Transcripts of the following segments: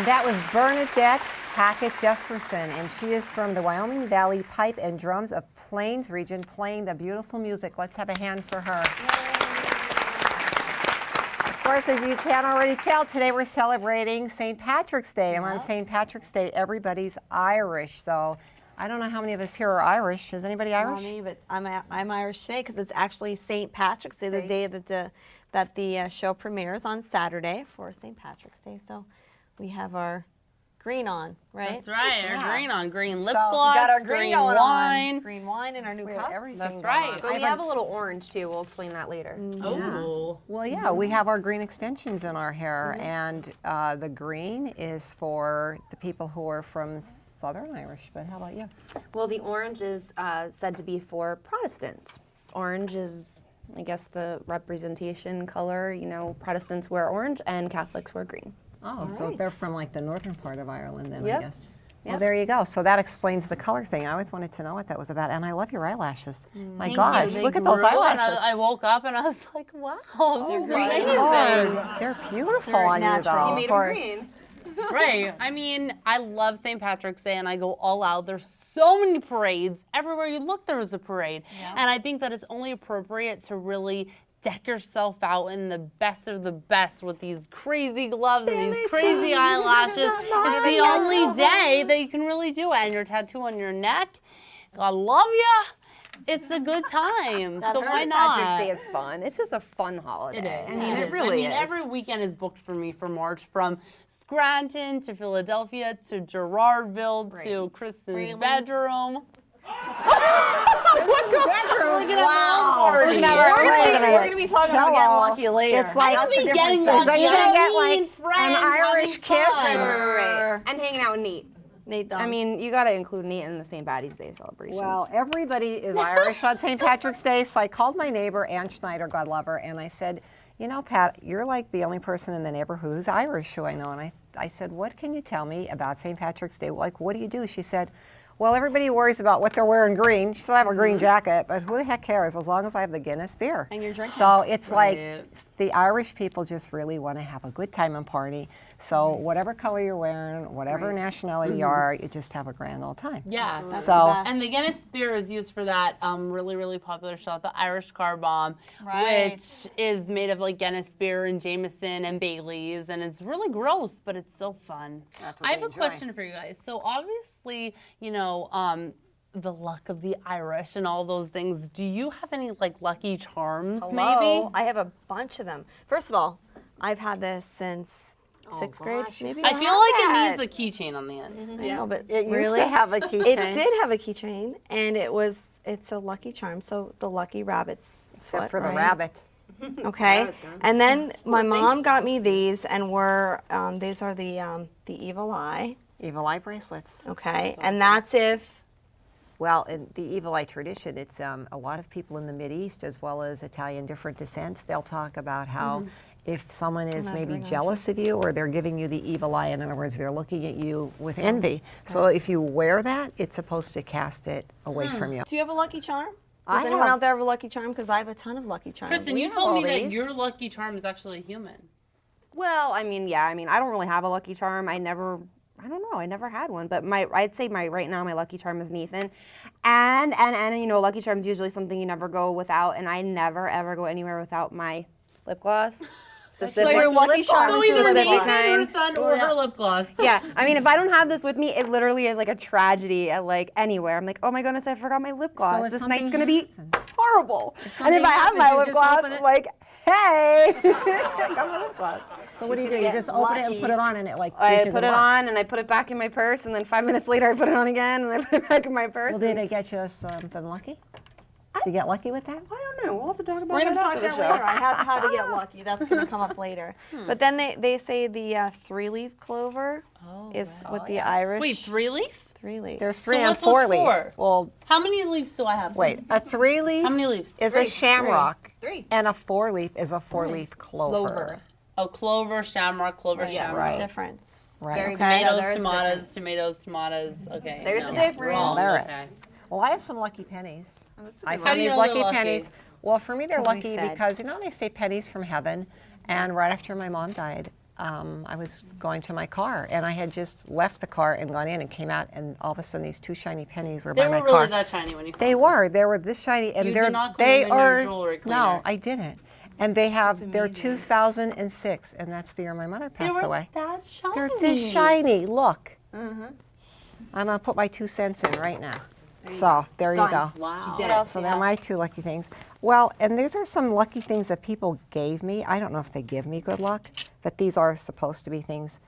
And that was Bernadette Hackett Jesperson, and she is from the Wyoming Valley Pipe and Drums of Plains region, playing the beautiful music. Let's have a hand for her. Of course, as you can already tell, today we're celebrating St. Patrick's Day, and on St. Patrick's Day, everybody's Irish. So I don't know how many of us here are Irish. Is anybody Irish? Not me, but I'm Irish today because it's actually St. Patrick's Day, the day that the show premieres on Saturday for St. Patrick's Day. So we have our green on, right? That's right, our green on, green lip So gloss, we got our green going wine. on. Green wine in our new cup. That's right. But we have a little orange too. We'll explain that later. Oh. Well, yeah, we have our green extensions in our hair, and the green is for the people who are from Southern Irish. But how about you? Well, the orange is said to be for Protestants. Orange is, I guess, the representation color. You know, Protestants wear orange and Catholics wear green. Oh, so they're from like the northern part of Ireland then, I Yep. guess. Well, there you go. So that explains the color thing. I always wanted to know what that was about. And I love your eyelashes. My gosh, They look at those grew, and eyelashes. I woke up and I was like, wow, this is amazing. They're beautiful on you, though. You made them green. Right. I mean, I love St. Patrick's Day and I go all out. There's so many parades. Everywhere you look, there is a parade. Yeah. And I think that it's only appropriate to really deck yourself out in the best of the best with these crazy gloves and these crazy eyelashes. It's the only day that you can really do it. And your tattoo on your neck, God love ya. It's a good time. So why not? Patrick's Day is fun. It's just a fun holiday. It is. I mean, it really is. Every weekend is booked for me for March, from Scranton to Philadelphia to Gerardville to Kristen's bedroom. Wow. We're gonna be talking about getting lucky later. It's like, I'll be getting so lucky. you're going to get Me like and friends an Irish having kiss. fun. Right. And hanging out with Nate. Nate Dunn. I mean, you got to include Nate in the St. Patty's Day celebrations. Well, everybody is Irish on St. Patrick's Day, so I called my neighbor, Ann Schneider, God love her, and I said, you know, Pat, you're like the only person in the neighborhood who's Irish who I know. And I said, what can you tell me about St. Patrick's Day? Like, what do you do? She said, well, everybody worries about what they're wearing green. She said, I have a green jacket, but who the heck cares as long as I have the Guinness beer. And you're drinking. So it's like the Irish people just really want to have a good time and party. So whatever color you're wearing, whatever nationality you are, you just have a grand old time. Yeah. That's So- the best. And the Guinness beer is used for that really, really popular shot, the Irish Car Bomb, Right. which is made of like Guinness beer and Jameson and Bailey's, and it's really gross, but it's so fun. That's what I they have a enjoy. question for you guys. So obviously, you know, the luck of the Irish and all those things. Do you have any like lucky charms, maybe? I have a bunch of them. First of all, I've had this since sixth grade, maybe. I feel like it needs a keychain on the end. I know, but It used really, to have a keychain. it did have a keychain, and it's a lucky charm. So the lucky rabbit's Except foot, for the right? rabbit. Okay, and then my mom got me these, and these are the evil eye. Evil eye bracelets. Okay, and that's if. Well, in the evil eye tradition, it's a lot of people in the Mideast, as well as Italian different descents, they'll talk about how if someone is maybe jealous of you, or they're giving you the evil eye, in other words, they're looking at you with envy. So if you wear that, it's supposed to cast it away from you. Do you have a lucky charm? I Does anyone have- out there have a lucky charm? Because I have a ton of lucky charms. Kristen, you have told me all that these. your lucky charm is actually a human. Well, I mean, yeah. I mean, I don't really have a lucky charm. I don't know. I never had one. But I'd say right now my lucky charm is Nathan, and you know, lucky charm is usually something you never go without, and I never ever go anywhere without my lip gloss. So your lucky charm So is either your lip Nathan, gloss. her son, or her lip gloss. Yeah, I mean, if I don't have this with me, it literally is like a tragedy at like anywhere. I'm like, oh my goodness, I forgot my lip gloss. if This something night's gonna be horrible. And something if I have my happens, you lip just gloss, open it? I'm like, hey, I got my lip gloss. So what do? You get just open it and lucky. put it on, and it like I gives you put the it luck. on and I put it back in my purse, and then 5 minutes later I put it on again and I put it back in my purse. Well, did it get you something lucky? Did you get lucky with that? I don't know. We'll have to talk about We're going that to talk after the that show. later. I have how to get lucky. That's going to come up later. But then they say the three-leaf clover is with the Irish. Wait, 3-leaf? Three-leaf. There's 3 So and what's 4 with leaf. 4? Well, How many leaves do I have? wait, a 3-leaf How many leaves? is a shamrock, 3. and a 4-leaf is a 4-leaf clover. Clover. Oh, clover, shamrock, clover, shamrock. Right. Difference. Right. Very okay. good. Tomatoes, There's a tomatoes, difference. tomatoes, tomatoes. Okay. There's no. a difference. Wrong. There Okay. is. Well, I have some lucky pennies. I How found do you these know they're lucky lucky? pennies. Well, for me, they're 'Cause we lucky said. because, you know, they say pennies from heaven. And right after my mom died, I was going to my car, and I had just left the car and gone in and came out, and all of a sudden these 2 shiny pennies were They by were my really car. that shiny when you They were this shiny, and You they're did not clean they them in your are jewelry cleaner. no, I didn't. And they're 2006, and that's the year my mother They passed were away. that shiny. They're this shiny. Look. I'm gonna put my 2 cents in right now. So there you go. Wow. What else So do you they're have? my 2 lucky things. Well, and these are some lucky things that people gave me. I don't know if they give me good luck, but these are supposed to be things.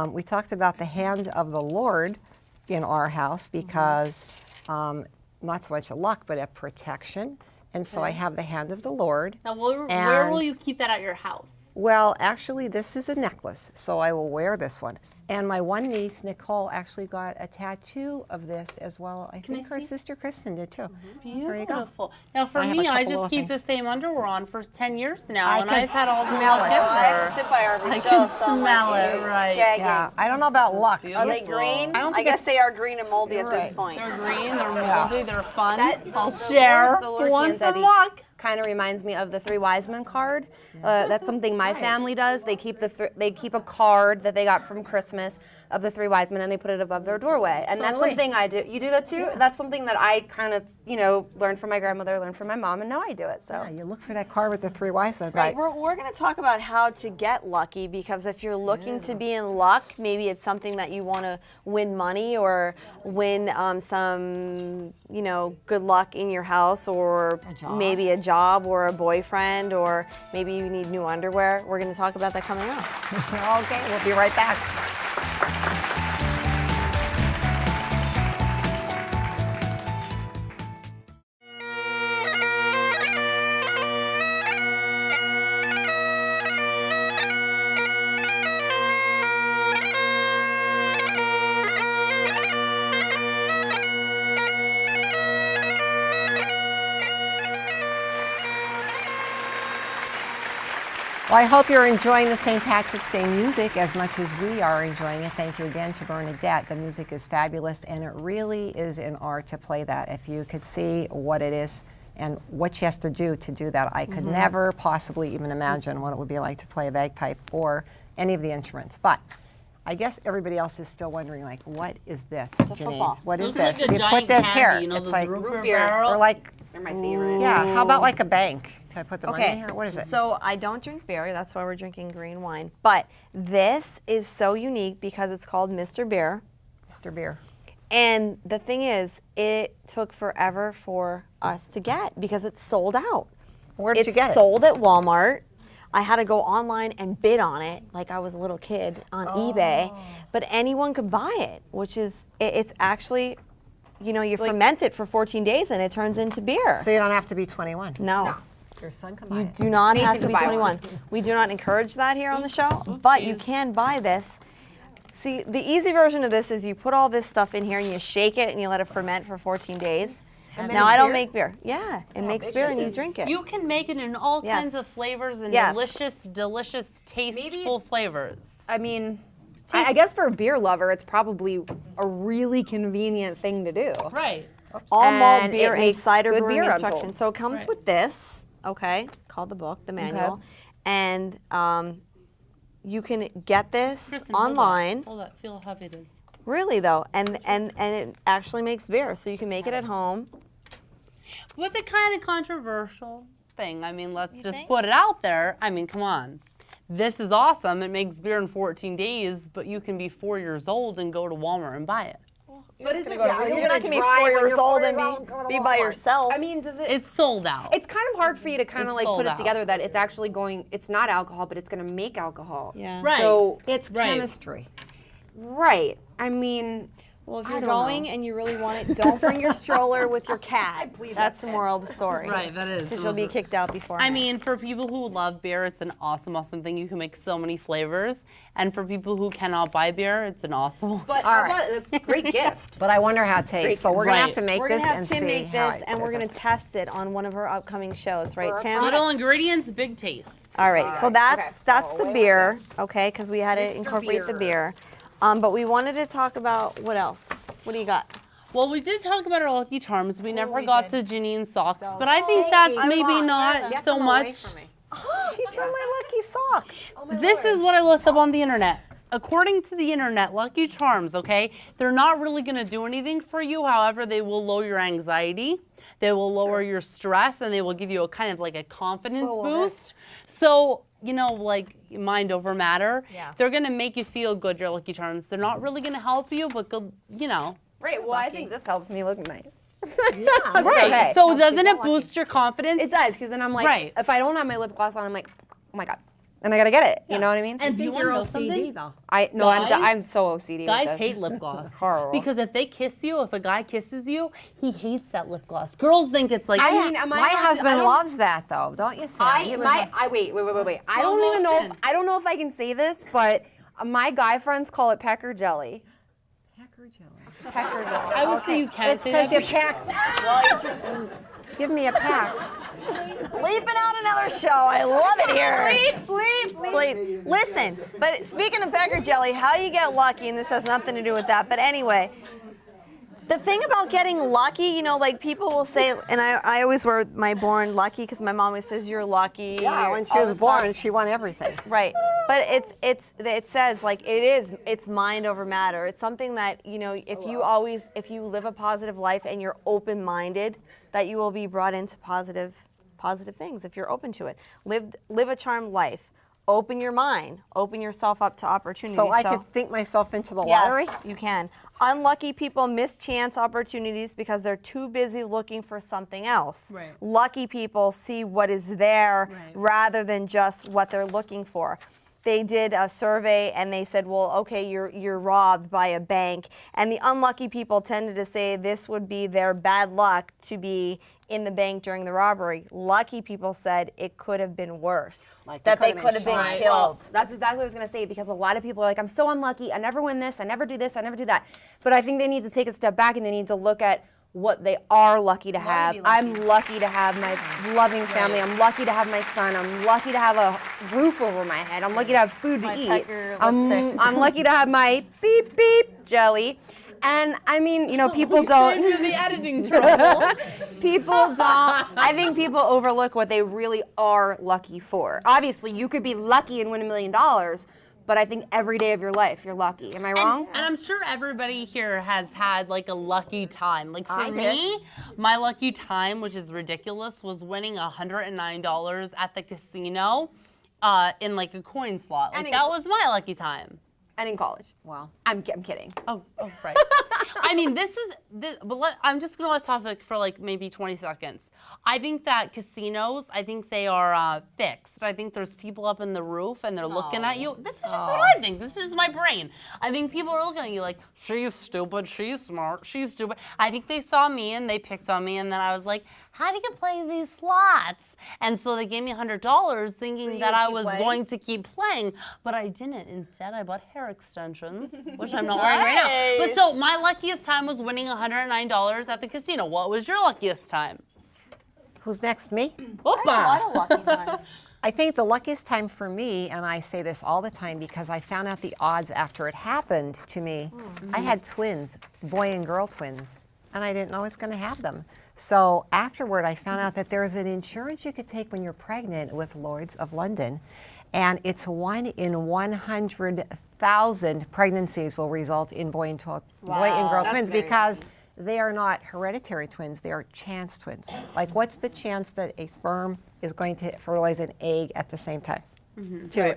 We talked about the hand of the Lord in our house because not so much a luck, but a protection. And so I have the hand of the Lord. Now, where And- will you keep that at your house? Well, actually, this is a necklace, so I will wear this one. And my one niece, Nicole, actually got a tattoo of this as well. I think her see? sister Kristen did too. There you go. Beautiful. Now, for I have a me, I couple just little keep things. the same underwear on for 10 years now, I and can I've had all the smell luck it. ever. I have to sit by our I show, can so I'm smell like, it, ew, right. gagging. Yeah, I don't know about luck. Are they Beautiful. green? I don't I think guess they are green and moldy at You're this right. point. They're green, they're moldy, they're fun. I'll the share. Lord Want Can't some Eddie. luck? Kind of reminds me of the 3 wise men card. That's something my family does. They keep they keep a card that they got from Christmas of the 3 wise men, and they put it above their doorway. And So that's do we. something I do. You do that too? That's something that I kind of, learned from my grandmother, learned from my mom, and now I do it. So. Yeah, you look for that card with the 3 wise men. Right, we're going to talk about how to get lucky, because if you're looking to be in luck, maybe it's something that you want to win money or win some, good luck in your house, or job. maybe a job or a boyfriend, or maybe you need new underwear. We're going to talk about that coming up. Okay, we'll be right back. Well, I hope you're enjoying the St. Patrick's Day music as much as we are enjoying it. Thank you again to Bernadette. The music is fabulous, and it really is an art to play that. If you could see what it is and what she has to do that, I could never possibly even imagine what it would be like to play a bagpipe or any of the instruments. But I guess everybody else is still wondering, like, what is this, Janine? football. What is Looks this? like a You giant put this candy, here. you know, It's those like root beer. barrel. or like, They're my favorite. yeah. How about like a bank? Can I put the money Okay, in here? What is it? So I don't drink beer, that's why we're drinking green wine. But this is so unique because it's called Mr. Beer. Mr. Beer. And the thing is, it took forever for us to get because it's sold out. Where did you get it? It's sold at Walmart. I had to go online and bid on it like I was a little kid on eBay. But anyone could buy it, which is, it's actually, you ferment it for 14 days and it turns into beer. So you don't have to be 21. No. Your son can buy You it. do not Nathan have to could be buy 21. We do not encourage that here on the show, but you can buy this. See, the easy version of this is you put all this stuff in here and you shake it and you let it ferment for 14 days. Now, I don't make beer. Yeah, it makes beer and you drink it. You can make it in all Yes. kinds of flavors and Yes. delicious, tasteful flavors. I mean, I guess for a beer lover, it's probably a really convenient thing to do. Right. All malt And beer it and makes cider good brewing beer, I'm instructions. told. So it comes Right. with this, okay, called the book, the manual. And you can get this Kristen, hold that. online. Hold that. Feel how heavy it is. Really though, and it actually makes beer, so you can make it at home. What's a kind of controversial thing? I mean, let's just think? put it out there. I mean, come on. This is awesome. It makes beer in 14 days, but you can be 4 years old and go to Walmart and buy it. But is it You're not gonna be 4 years old and be by yourself. I mean, does it? It's sold out. It's kind of hard for you to kind It's of like sold put it out. together that it's actually it's not alcohol, but it's going to make alcohol. Yeah. Right. So, It's Right. chemistry. right. I mean, Well, if I you're don't going know. and you really want it, don't bring your stroller with your cat. That's the moral of the story. Right, that is. Because you'll be kicked out before. I mean, for people who love beer, it's an awesome, awesome thing. You can make so many flavors. And for people who cannot buy beer, it's an awesome. but All how right. about a great gift? But I wonder how it tastes. So we're going to have Right. to make we're this gonna have and Tim see make how this, it and we're tastes. gonna test it on one of our upcoming shows, right, For our Tim? Little ingredients, big taste. All right, so that's so the away with beer, this. okay? Because we had to Mr. incorporate the Beer. beer. But we wanted to talk about what else? What do you got? Well, we did talk about our Lucky Charms. We never got to Janine's socks, but I think that's maybe not so much. She threw my lucky socks. This is what I looked up on the internet. According to the internet, Lucky Charms, okay, they're not really going to do anything for you. However, they will lower your anxiety. They will lower your stress, and they will give you a kind of like a confidence boost. So, you know, like mind over matter. Yeah. They're going to make you feel good, your Lucky Charms. They're not really going to help you, but good, you know. Right. Well, I think this helps me look nice. Right. Okay. So doesn't it boost your confidence? It does, because then I'm like, Right. if I don't have my lip gloss on, I'm like, oh my god, and I gotta get it. You know what I mean? And do you want to know something? though. I'm so OCD. Guys with this. hate lip gloss. Horrible. Because if they kiss you, if a guy kisses you, he hates that lip gloss. Girls think it's like, I mean, My husband loves that though, don't you, Sam? Wait. I don't even know. I don't know if I can say this, but my guy friends call it pecker jelly. Pecker jelly. Pecker jelly. I would say you can't It's say because that. you pack. Give me a pack. Bleeping out another show. I love it here. Bleep. Listen, but speaking of pecker jelly, how you get lucky, and this has nothing to do with that, but anyway, the thing about getting lucky, you know, like people will say, and I always wear my born lucky because my mom always says you're lucky. Yeah, when she was born, she won everything. Right, but it says like it's mind over matter. It's something that, you know, if you live a positive life and you're open-minded, that you will be brought into positive things if you're open to it. Live a charmed life. Open your mind. Open yourself up to opportunities. So I could think myself into the lottery? Yes, you can. Unlucky people miss chance opportunities because they're too busy looking for something else. Right. Lucky people see what is there rather than just what they're looking for. They did a survey and they said, well, okay, you're robbed by a bank. And the unlucky people tended to say this would be their bad luck to be in the bank during the robbery. Lucky people said it could have been worse. Like that they they could could have have been been shot. killed. That's exactly what I was gonna say, because a lot of people are like, I'm so unlucky. I never win this. I never do this. I never do that. But I think they need to take a step back and they need to look at what they are lucky to have. I'm lucky to have my loving family. I'm lucky to have my son. I'm lucky to have a roof over my head. I'm lucky to have food to eat. pecker I'm lucky to have my beep beep jelly. And I mean, you know, people don't. the editing trouble. People don't. I think people overlook what they really are lucky for. Obviously, you could be lucky and win $1 million, but I think every day of your life, you're lucky. Am I wrong? And I'm sure everybody here has had like a lucky time. Like for I did. me, my lucky time, which is ridiculous, was winning $109 at the casino in like a coin slot. Like that was my lucky time. And in college. Wow. I'm kidding. Oh, right. I mean, I'm just going to let topic for like maybe 20 seconds. I think that casinos, I think they are fixed. I think there's people up in the roof and they're looking at you. This is just what I think. This is just my brain. I think people are looking at you like, she's stupid, she's smart, she's stupid. I think they saw me and they picked on me, and then I was like, how do you play these slots? And so they gave me $100 thinking that I was going to keep playing, but I didn't. Instead, I bought hair extensions, which I'm not wearing right now. But so my luckiest time was winning $109 at the casino. What was your luckiest time? Who's next? Me? A lot of lucky times. I think the luckiest time for me, and I say this all the time because I found out the odds after it happened to me. I had twins, boy and girl twins, and I didn't know I was going to have them. So afterward, I found out that there's an insurance you could take when you're pregnant with Lloyd's of London, and it's 1 in 100,000 pregnancies will result in boy and girl twins because they are not hereditary twins, they are chance twins. Like, what's the chance that a sperm is going to fertilize an egg at the same time?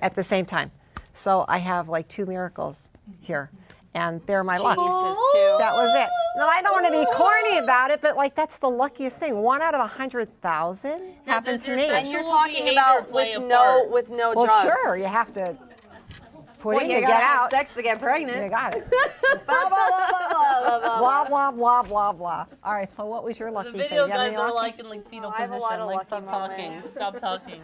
At the same time. So I have like 2 miracles here, and they're my luck. That was it. Now, I don't want to be corny about it, but like that's the luckiest thing. 1 out of 100,000 happened to me. And you're talking about with no Well, drugs. sure, you have to put in you to gotta get have out. sex to get pregnant. You got it. Blah, blah, blah, blah, blah, blah. Blah, blah, blah, blah, blah. All right, so what was your lucky The thing? video You have guys any are lucky? like in like fetal I have a position. lot of Like, lucky stop talking. moments. Stop talking.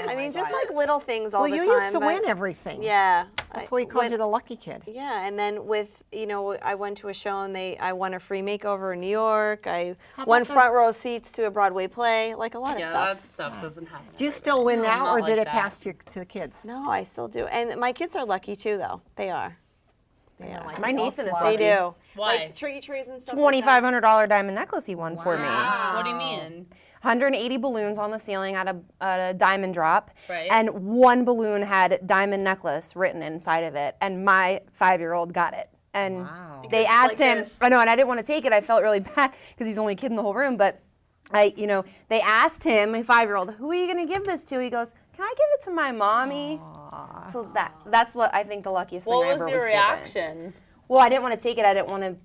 I mean, just like little things all Well, the time. you used to but- win everything. Yeah. That's why we called you the lucky kid. Yeah, and then I went to a show and I won a free makeover in New York. I won front row seats to a Broadway play, like a lot of Yeah, stuff. that stuff doesn't happen. Do you still win now, not or did like it that. pass to the kids? No, I still do. And my kids are lucky too, though. They are. Yeah. My Nathan is They lucky. They do. Why? Like tree trees and stuff. $2,500 diamond necklace he won for me. What do you mean? 180 balloons on the ceiling at a diamond drop, Right. and one balloon had diamond necklace written inside of it, and my 5-year-old got it. And Wow. they Because asked it's him, like this. I know, and I didn't want to take it. I felt really bad because he's the only kid in the whole room, but they asked him, my 5-year-old, who are you going to give this to? He goes, can I give it to my mommy? So that's I think the luckiest thing I What ever was your was given. reaction? Well, I didn't want to take it. I didn't want to,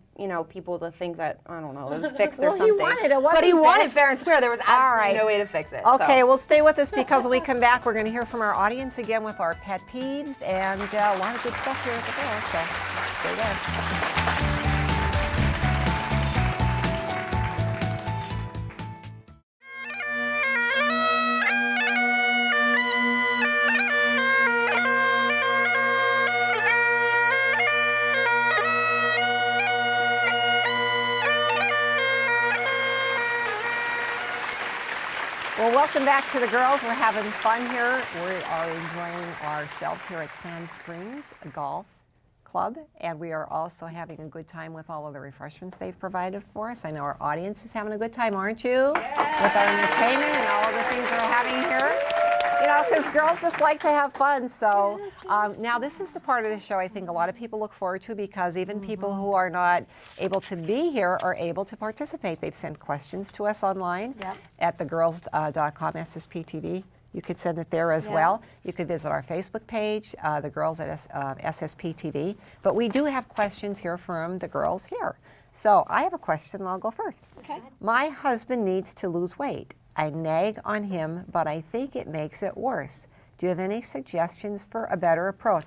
people to think that, I don't know, it was fixed or Well, he something. wanted it. But he Wasn't wanted fixed. fair and square. There was absolutely right. no way to fix it. Okay, so. well, stay with us because when we come back, we're going to hear from our audience again with our pet peeves and a lot of good stuff here at the fair. So stay there. Well, welcome back to the girls. We're having fun here. We are enjoying ourselves here at Sand Springs Golf Club, and we are also having a good time with all of the refreshments they've provided for us. I know our audience is having a good time, aren't you? With our entertainment and all of the things we're having here. Because girls just like to have fun. So now this is the part of the show I think a lot of people look forward to because even people who are not able to be here are able to participate. They've sent questions to us online at thegirls.com SSPTV. You could send it there as well. You could visit our Facebook page, the girls at SSPTV. But we do have questions here from the girls here. So I have a question and I'll go first. Okay. My husband needs to lose weight. I nag on him, but I think it makes it worse. Do you have any suggestions for a better approach?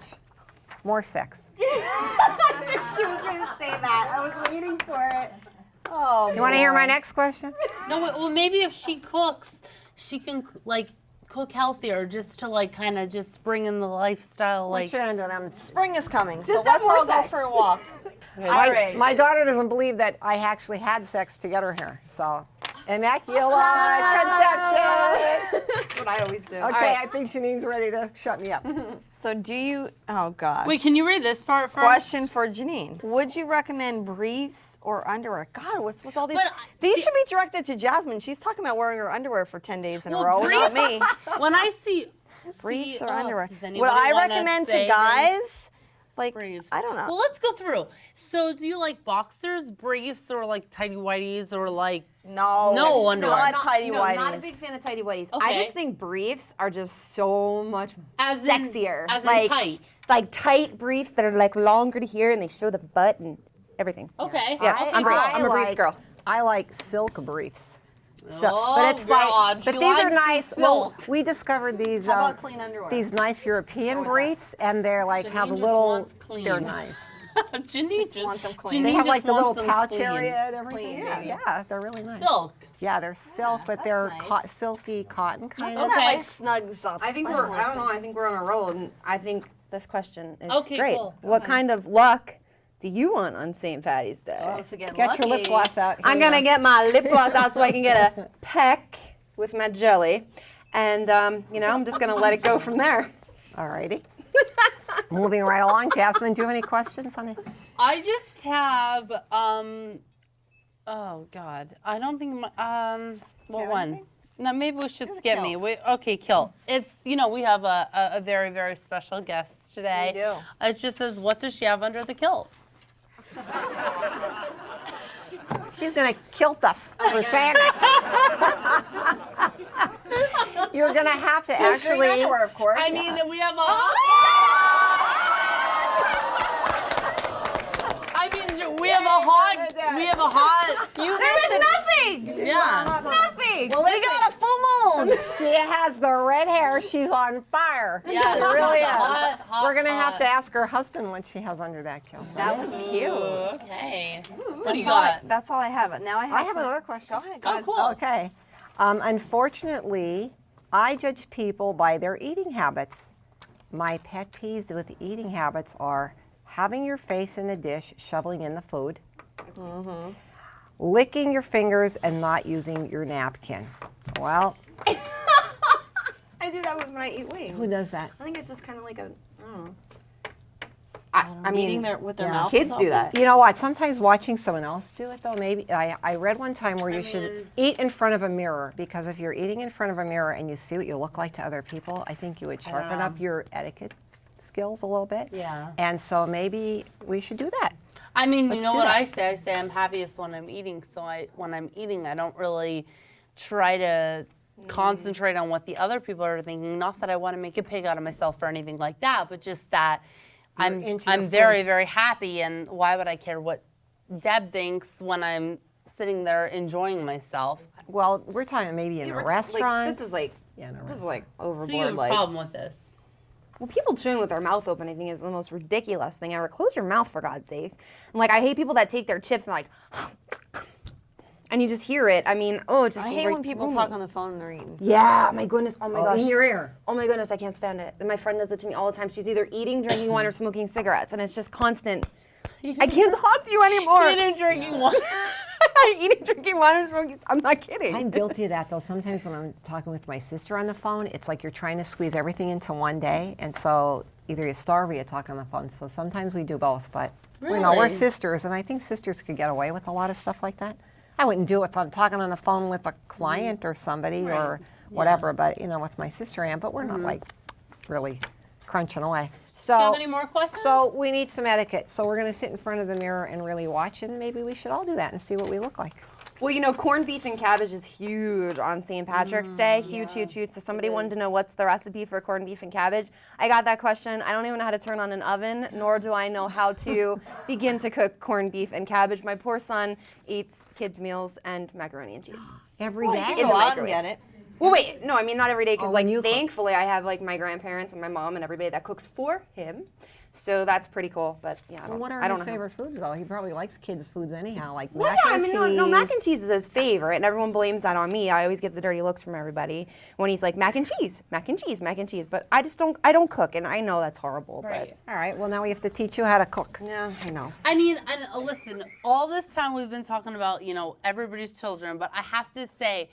More sex. She was going to say that. I was waiting for it. Oh, You want to hear my next question? No, well, maybe if she cooks, she can cook healthier, just to kind of just bring in the lifestyle. What you gonna do then? Spring is coming, so Just let's have more all go sex. for a walk. My daughter doesn't believe that I actually had sex to get her here. So, immaculate conception. That's what I always do. Okay, I think Janine's ready to shut me up. So do you, oh gosh. Wait, can you read this part first? Question for Janine. Would you recommend briefs or underwear? God, what's with all these? But These should be directed to Jasmine. She's talking about wearing her underwear for 10 days in a Well, row, not briefs- me. When I see Briefs or oh, underwear? does What anybody I wanna recommend to say guys, briefs? I don't know. Well, let's go through. So, do you like boxers, briefs, or tighty whities, or no underwear? Not tighty No, whities. not a big fan of tighty whities. I Okay. just think briefs are just so much As in- sexier. as in tight. Like tight briefs that are longer to here and they show the butt and everything. Okay. Yeah, Okay, I'm briefs. cool. I'm a briefs girl. I like silk briefs. So, Oh, but it's God, but she these are likes nice. the Well, silk. we discovered these How about clean underwear? these nice European briefs, and they're have a Janine just little. wants clean. They're nice. Janine Just want them clean. They Janine have just the little wants them pouch clean. area and everything. Clean, yeah, baby. yeah, they're really nice. Silk. Yeah, they're silk, but they're nice. silky cotton kind Look of. at Okay. that, snugs up. I think I don't know, I think we're on a roll and I think this question is Okay, great. cool. What kind of luck do you want on St. Patty's Day? Supposed to get Get your lip lucky. gloss out. I'm Here you gonna go. get my lip gloss out so I can get a peck with my jelly. And I'm just gonna let it go from there. Alrighty. Moving right along, Jasmine. Do you have any questions, honey? I just have oh God, I don't think my what one? No, maybe we should skip me. Okay, kilt. It's we have a very, very special guest today. We do. It just says, what does she have under the kilt? She's gonna kilt us for saying that. You're gonna have to actually. Underwear, of course. I mean, we have a. I mean, we have a hot. We have a hot. You missed nothing. Yeah. Nothing. Well, we got a full moon. She has the red hair. She's on fire. Yeah, She really is. hot, hot, We're gonna have hot. to ask her husband what she has under that kilt. That was cute. Okay. What do you That's all got? that's all I have. Now I have. I have some- another question. Go ahead. Oh, cool. Okay. Unfortunately, I judge people by their eating habits. My pet peeves with eating habits are having your face in a dish, shoveling in the food, licking your fingers, and not using your napkin. Well, I do that when I eat wings. who does that? I think it's just kind of like a, I don't know. I mean, with their mouths kids do that. You know what? Sometimes watching someone else do it, though, maybe I read one time where you should eat in front of a mirror, because if you're eating in front of a mirror and you see what you look like to other people, I think you would sharpen up your etiquette skills a little bit. Yeah. And so maybe we should do that. I mean, Let's you know do what that. I say? I say I'm happiest when I'm eating. So when I'm eating, I don't really try to concentrate on what the other people are thinking. Not that I want to make a pig out of myself or anything like that, but just that I'm into your very, food. very happy. And why would I care what Deb thinks when I'm sitting there enjoying myself? Well, we're talking maybe in a restaurant. This is like in a this is like overboard. So you have a like, problem with this? well, people chewing with their mouth open, I think, is the most ridiculous thing ever. Close your mouth, for God's sakes. And like, I hate people that take their chips and like, and you just hear it. I mean, oh, it just. I goes hate right when people through talk me. on the phone and they're eating. Yeah, my goodness. Oh my gosh. in your ear. Oh my goodness, I can't stand it. And my friend does it to me all the time. She's either eating, drinking wine, or smoking cigarettes, and it's just constant. I can't talk to you anymore. Eating, drinking wine. Eating, drinking wine, or smoking. I'm not kidding. I'm guilty of that, though. Sometimes when I'm talking with my sister on the phone, it's like you're trying to squeeze everything into one day, and so either you starve or you talk on the phone. So sometimes we do both, but you know, we're Really? sisters, and I think sisters could get away with a lot of stuff like that. I wouldn't do it if I'm talking on the phone with a client or somebody or whatever, but you know, with my sister I am, but we're not like really crunching away. So, Do you have any more questions? So we need some etiquette. So we're going to sit in front of the mirror and really watch, and maybe we should all do that and see what we look like. Well, you know, corned beef and cabbage is huge on St. Patrick's Day. Huge, huge, huge. So somebody wanted to know what's the recipe for corned beef and cabbage. I got that question. I don't even know how to turn on an oven, nor do I know how to begin to cook corned beef and cabbage. My poor son eats kids' meals and macaroni and cheese. Every day. In the microwave. Get it. Well, wait, no, I mean not every day, because Oh, like when you cook. thankfully I have like my grandparents and my mom and everybody that cooks for him. So that's pretty cool. But yeah, I don't, What are I don't his know. favorite foods, though? He probably likes kids' foods anyhow, like Well, mac yeah, I and mean, cheese. no, mac and cheese is his favorite, and everyone blames that on me. I always get the dirty looks from everybody when he's like mac and cheese, mac and cheese, mac and cheese. But I don't cook, and I know that's horrible. Right. All right, well, now we have to teach you how to cook. But yeah, I know. I mean, listen, all this time we've been talking about, you know, everybody's children, but I have to say,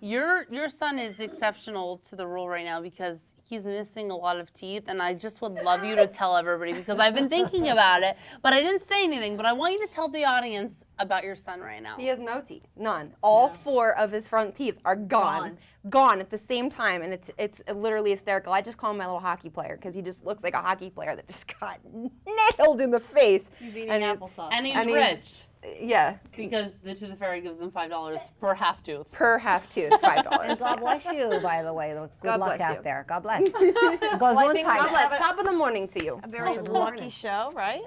your son is exceptional to the rule right now because he's missing a lot of teeth, and I just would love you to tell everybody because I've been thinking about it, but I didn't say anything. But I want you to tell the audience about your son right now. He has no teeth, none. All 4 of his front teeth are gone at the same time, and it's literally hysterical. I just call him my little hockey player because he just looks like a hockey player that just got nailed in the face. He's eating And applesauce. And he's I mean, rich Yeah, because the Tooth Fairy gives him $5 per half tooth. per half tooth, $5. God bless you, by the way. Good God luck bless out you. there. God bless. Goes on think tight. God bless. Top of the morning to you. A very lucky show, right?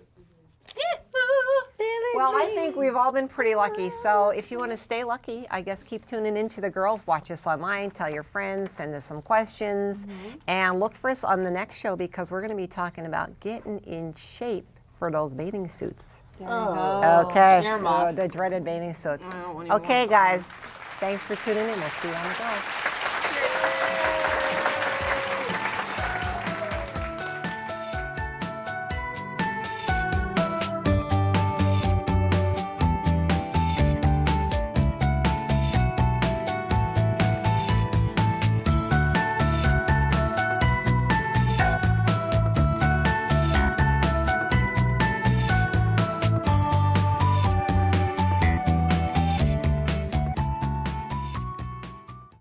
Well, I think we've all been pretty lucky. So if you want to stay lucky, I guess keep tuning into the girls. Watch us online, tell your friends, send us some questions, and look for us on the next show because we're going to be talking about getting in shape for those bathing suits. Okay. Earmuffs. The dreaded bathing suits. I don't wanna even Okay, watch guys. Thanks for tuning in. We'll see you on the girls.